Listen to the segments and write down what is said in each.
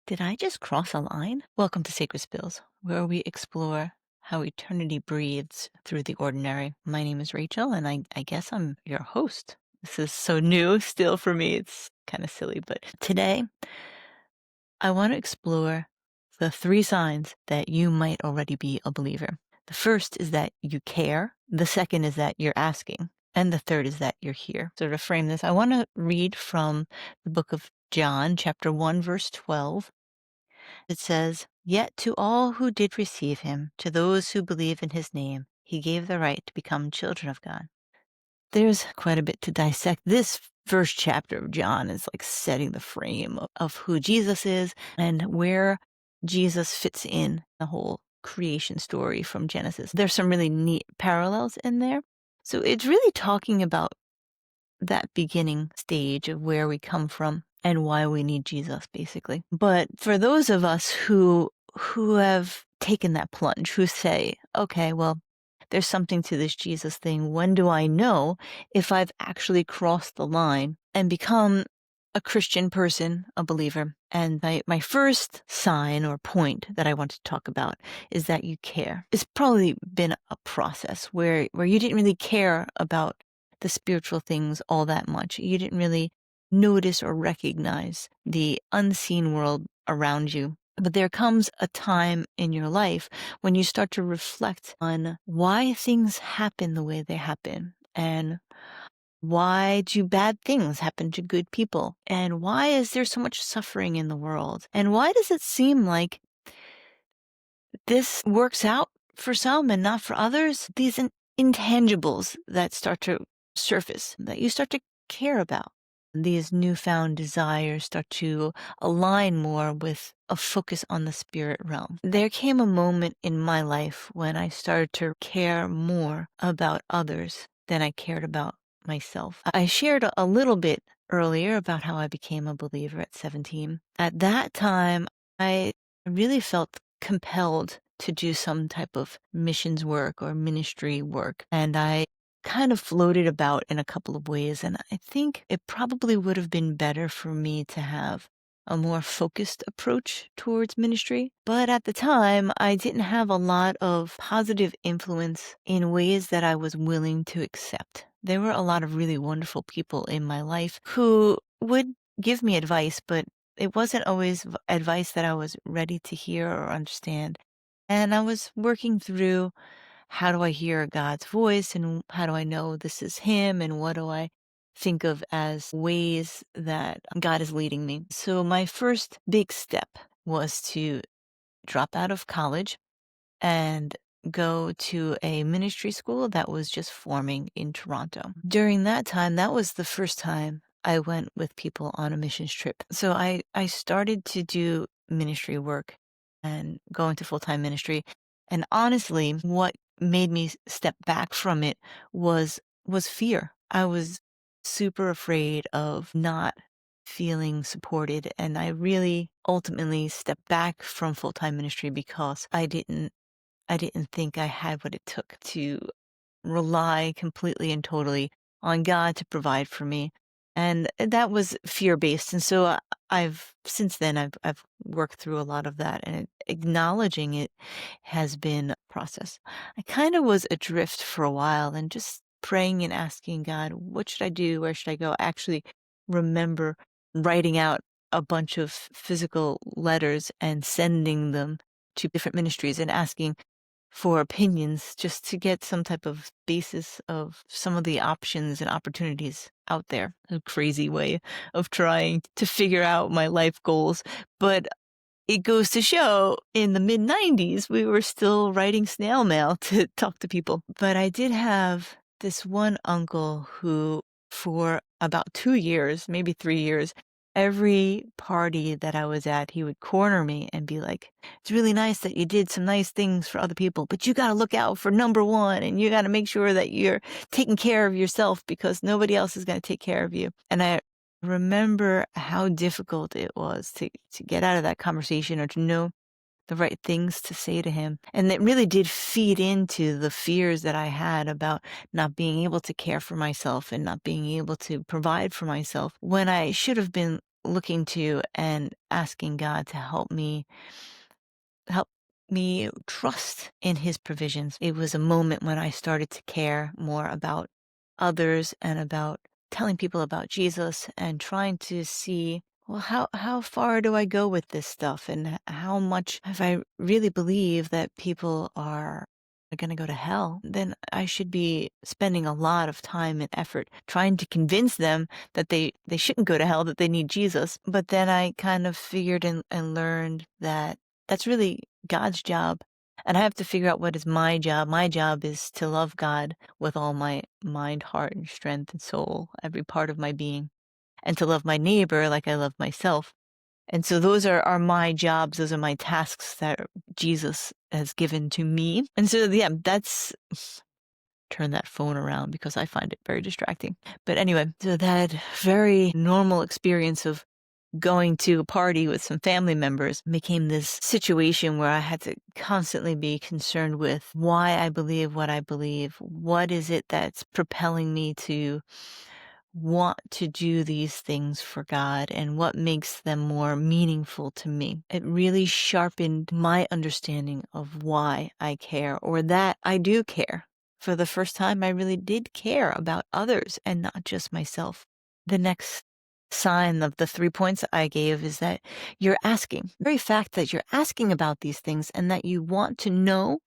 Did I just cross a line? Welcome to Sacred Spills, where we explore how eternity breathes through the ordinary. My name is Rachel, and I guess I'm your host. This is so new still for me. It's kind of silly, but today I want to explore the three signs that you might already be a believer. The first is that you care. The second is that you're asking. And the third is that you're here. So to frame this, I want to read from the book of John, chapter 1, verse 12. It says, "Yet to all who did receive him, to those who believe in his name, he gave the right to become children of God." There's quite a bit to dissect. This first chapter of John is like setting the frame of who Jesus is and where Jesus fits in the whole creation story from Genesis. There's some really neat parallels in there. So it's really talking about that beginning stage of where we come from and why we need Jesus, basically. But for those of us who have taken that plunge, who say, okay, well, there's something to this Jesus thing. When do I know if I've actually crossed the line and become a Christian person, a believer? And my first sign or point that I want to talk about is that you care. It's probably been a process where you didn't really care about the spiritual things all that much. You didn't really notice or recognize the unseen world around you. But there comes a time in your life when you start to reflect on why things happen the way they happen, and why do bad things happen to good people, and why is there so much suffering in the world, and why does it seem like this works out for some and not for others? These intangibles that start to surface, that you start to care about. These newfound desires start to align more with a focus on the spirit realm. There came a moment in my life when I started to care more about others than I cared about myself. I shared a little bit earlier about how I became a believer at 17. At that time, I really felt compelled to do some type of missions work or ministry work. And I kind of floated about in a couple of ways. And I think it probably would have been better for me to have a more focused approach towards ministry. But at the time, I didn't have a lot of positive influence in ways that I was willing to accept. There were a lot of really wonderful people in my life who would give me advice, but it wasn't always advice that I was ready to hear or understand. And I was working through, how do I hear God's voice and how do I know this is Him, and what do I think of as ways that God is leading me. So my first big step was to drop out of college and go to a ministry school that was just forming in Toronto. During that time, that was the first time I went with people on a missions trip. So I started to do ministry work and go into full-time ministry. And honestly, what made me step back from it was fear. I was super afraid of not feeling supported, and I really ultimately stepped back from full-time ministry because I didn't think I had what it took to rely completely and totally on God to provide for me. And that was fear-based. And so since then I've worked through a lot of that, and acknowledging it has been a process. I kind of was adrift for a while and just praying and asking God, what should I do? Where should I go? I actually remember writing out a bunch of physical letters and sending them to different ministries and asking for opinions just to get some type of basis of some of the options and opportunities out there. A crazy way of trying to figure out my life goals. But it goes to show in the mid 90s, we were still writing snail mail to talk to people. But I did have this one uncle who, for about 2 years, maybe 3 years, every party that I was at, he would corner me and be like, it's really nice that you did some nice things for other people, but you got to look out for number one, and you got to make sure that you're taking care of yourself because nobody else is going to take care of you. And I remember how difficult it was to get out of that conversation or to know the right things to say to him. And it really did feed into the fears that I had about not being able to care for myself and not being able to provide for myself when I should have been looking to and asking God to help me trust in his provisions. It was a moment when I started to care more about others and about telling people about Jesus and trying to see, well, how far do I go with this stuff, and how much, if I really believe that people are going to go to hell, then I should be spending a lot of time and effort trying to convince them that they shouldn't go to hell, that they need Jesus. But then I kind of figured and learned that that's really God's job. And I have to figure out what is my job. My job is to love God with all my mind, heart, and strength and soul, every part of my being, and to love my neighbor like I love myself. And so those are my jobs. Those are my tasks that Jesus has given to me. And so, yeah, that's turn that phone around because I find it very distracting. But anyway, so that very normal experience of going to a party with some family members became this situation where I had to constantly be concerned with why I believe what I believe. What is it that's propelling me to want to do these things for God, and what makes them more meaningful to me? It really sharpened my understanding of why I care, or that I do care. For the first time, I really did care about others and not just myself. The next sign of the 3 points I gave is that you're asking. The very fact that you're asking about these things and that you want to know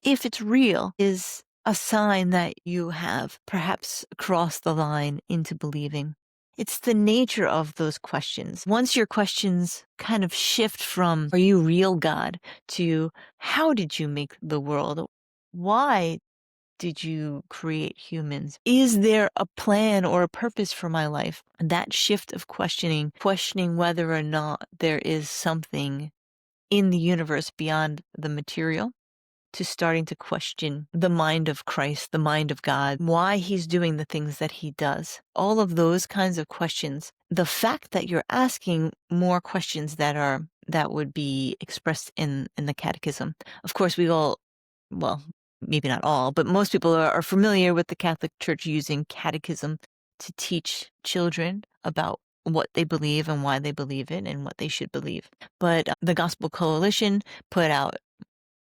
if it's real is a sign that you have perhaps crossed the line into believing. It's the nature of those questions. Once your questions kind of shift from, are you real, God, to how did you make the world? Why did you create humans? Is there a plan or a purpose for my life? That shift of questioning whether or not there is something in the universe beyond the material, to starting to question the mind of Christ, the mind of God, why he's doing the things that he does. All of those kinds of questions. The fact that you're asking more questions that would be expressed in the catechism. Of course, we all, well, maybe not all, but most people are familiar with the Catholic Church using catechism to teach children about what they believe and why they believe it and what they should believe. But the Gospel Coalition put out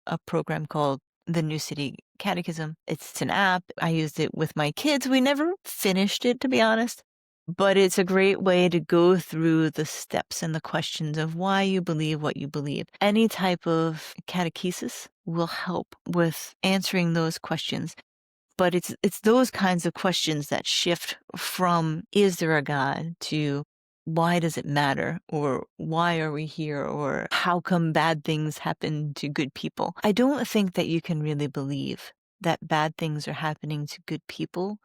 a program called the New City Catechism. It's an app. I used it with my kids. We never finished it, to be honest, but it's a great way to go through the steps and the questions of why you believe what you believe. Any type of catechesis will help with answering those questions. But it's those kinds of questions that shift from, is there a God, to why does it matter? Or why are we here? Or how come bad things happen to good people? I don't think that you can really believe that bad things are happening to good people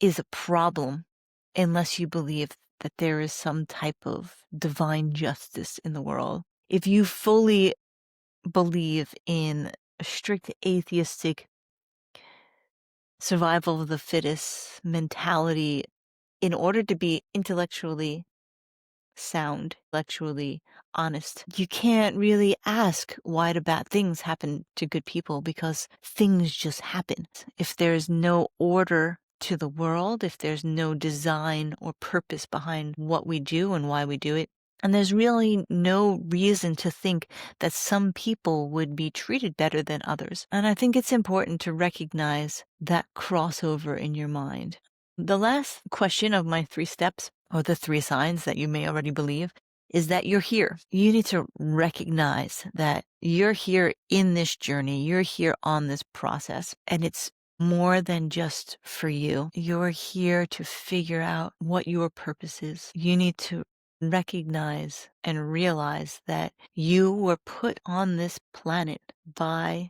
is a problem unless you believe that there is some type of divine justice in the world. If you fully believe in a strict atheistic survival of the fittest mentality, in order to be intellectually sound, intellectually honest, you can't really ask why do bad things happen to good people, because things just happen. If there's no order to the world, if there's no design or purpose behind what we do and why we do it, and there's really no reason to think that some people would be treated better than others. And I think it's important to recognize that crossover in your mind. The last question of my 3 steps, or the 3 signs that you may already believe, is that you're here. You need to recognize that you're here in this journey. You're here on this process, and it's more than just for you. You're here to figure out what your purpose is. You need to recognize and realize that you were put on this planet by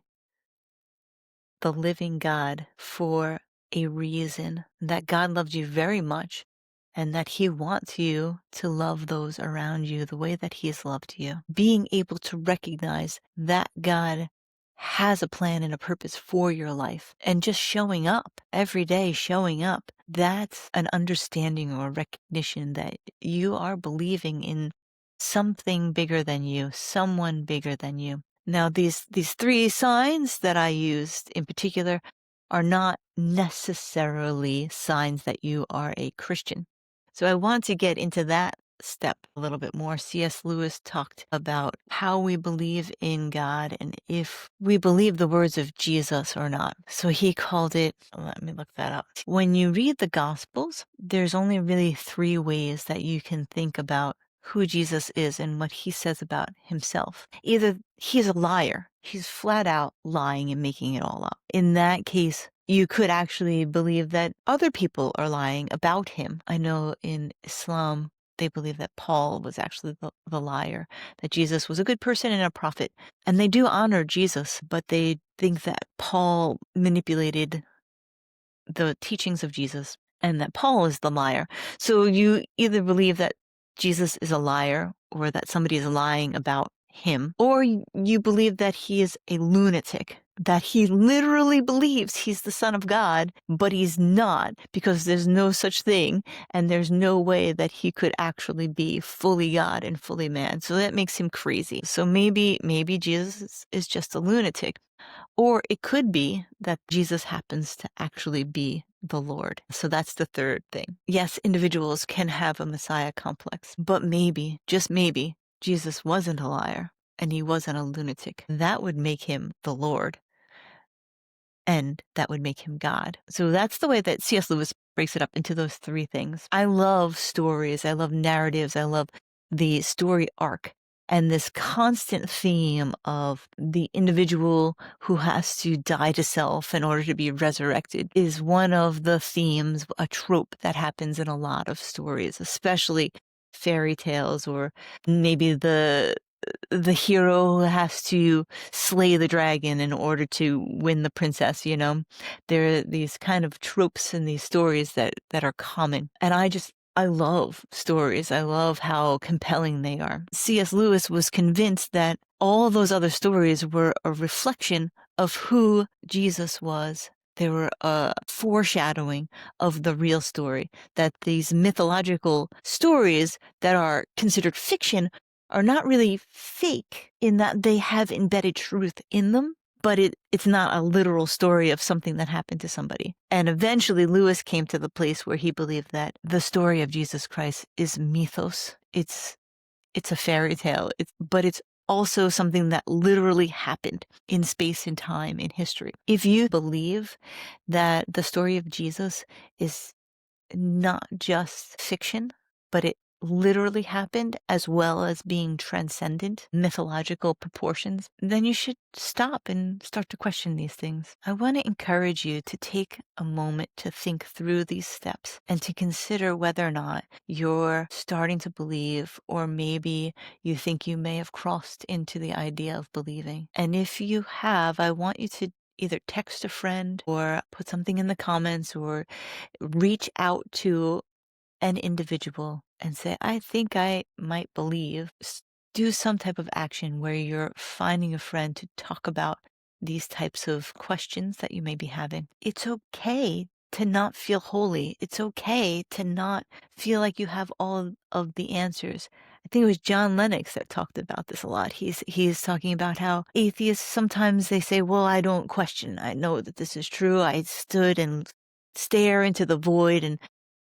the living God for a reason, that God loved you very much, and that he wants you to love those around you the way that he has loved you. Being able to recognize that God has a plan and a purpose for your life, and just showing up every day, showing up, that's an understanding or recognition that you are believing in something bigger than you, someone bigger than you. Now, these 3 signs that I used in particular are not necessarily signs that you are a Christian. So I want to get into that step a little bit more. C.S. Lewis talked about how we believe in God and if we believe the words of Jesus or not. So he called it, let me look that up. When you read the Gospels, there's only really three ways that you can think about who Jesus is and what he says about himself. Either he's a liar, he's flat out lying and making it all up. In that case, you could actually believe that other people are lying about him. I know in Islam, they believe that Paul was actually the liar, that Jesus was a good person and a prophet. And they do honor Jesus, but they think that Paul manipulated the teachings of Jesus and that Paul is the liar. So you either believe that Jesus is a liar or that somebody is lying about him, or you believe that he is a lunatic, that he literally believes he's the Son of God, but he's not, because there's no such thing, and there's no way that he could actually be fully God and fully man. So that makes him crazy. So maybe Jesus is just a lunatic. Or it could be that Jesus happens to actually be the Lord. So that's the third thing. Yes, individuals can have a Messiah complex, but maybe, just maybe, Jesus wasn't a liar and he wasn't a lunatic. That would make him the Lord, and that would make him God. So that's the way that C.S. Lewis breaks it up into those three things. I love stories. I love narratives. I love the story arc. And this constant theme of the individual who has to die to self in order to be resurrected is one of the themes, a trope that happens in a lot of stories, especially fairy tales, or maybe the hero has to slay the dragon in order to win the princess, you know? There are these kind of tropes in these stories that are common. And I love stories. I love how compelling they are. C.S. Lewis was convinced that all those other stories were a reflection of who Jesus was. They were a foreshadowing of the real story, that these mythological stories that are considered fiction are not really fake in that they have embedded truth in them, but it's not a literal story of something that happened to somebody. And eventually Lewis came to the place where he believed that the story of Jesus Christ is mythos. It's a fairy tale, but it's also something that literally happened in space and time in history. If you believe that the story of Jesus is not just fiction, but it literally happened, as well as being transcendent, mythological proportions, then you should stop and start to question these things. I want to encourage you to take a moment to think through these steps and to consider whether or not you're starting to believe, or maybe you think you may have crossed into the idea of believing. And if you have, I want you to either text a friend or put something in the comments or reach out to an individual and say, I think I might believe. Do some type of action where you're finding a friend to talk about these types of questions that you may be having. It's okay to not feel holy. It's okay to not feel like you have all of the answers. I think it was John Lennox that talked about this a lot. He's talking about how atheists sometimes they say, well, I don't question. I know that this is true. I stood and stare into the void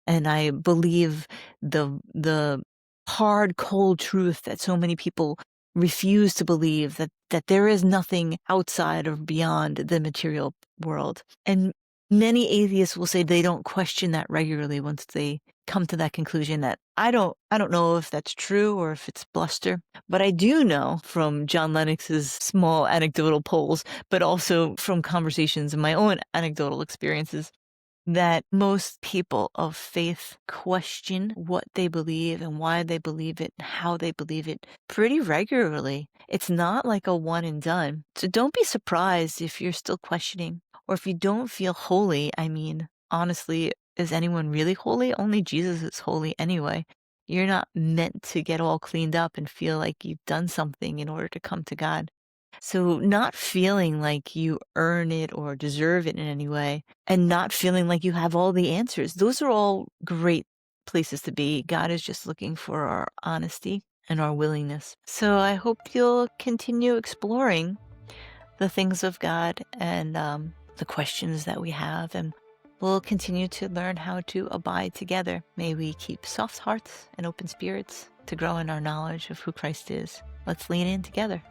and I believe the hard, cold truth that so many people refuse to believe, that there is nothing outside or beyond the material world. And many atheists will say they don't question that regularly once they come to that conclusion. That I don't know if that's true or if it's bluster, but I do know from John Lennox's small anecdotal polls, but also from conversations and my own anecdotal experiences, that most people of faith question what they believe and why they believe it and how they believe it pretty regularly. It's not like a one and done. So don't be surprised if you're still questioning, or if you don't feel holy. I mean, honestly, is anyone really holy? Only Jesus is holy anyway. You're not meant to get all cleaned up and feel like you've done something in order to come to God. So not feeling like you earn it or deserve it in any way, and not feeling like you have all the answers. Those are all great places to be. God is just looking for our honesty and our willingness. So I hope you'll continue exploring the things of God and the questions that we have, and we'll continue to learn how to abide together. May we keep soft hearts and open spirits to grow in our knowledge of who Christ is. Let's lean in together.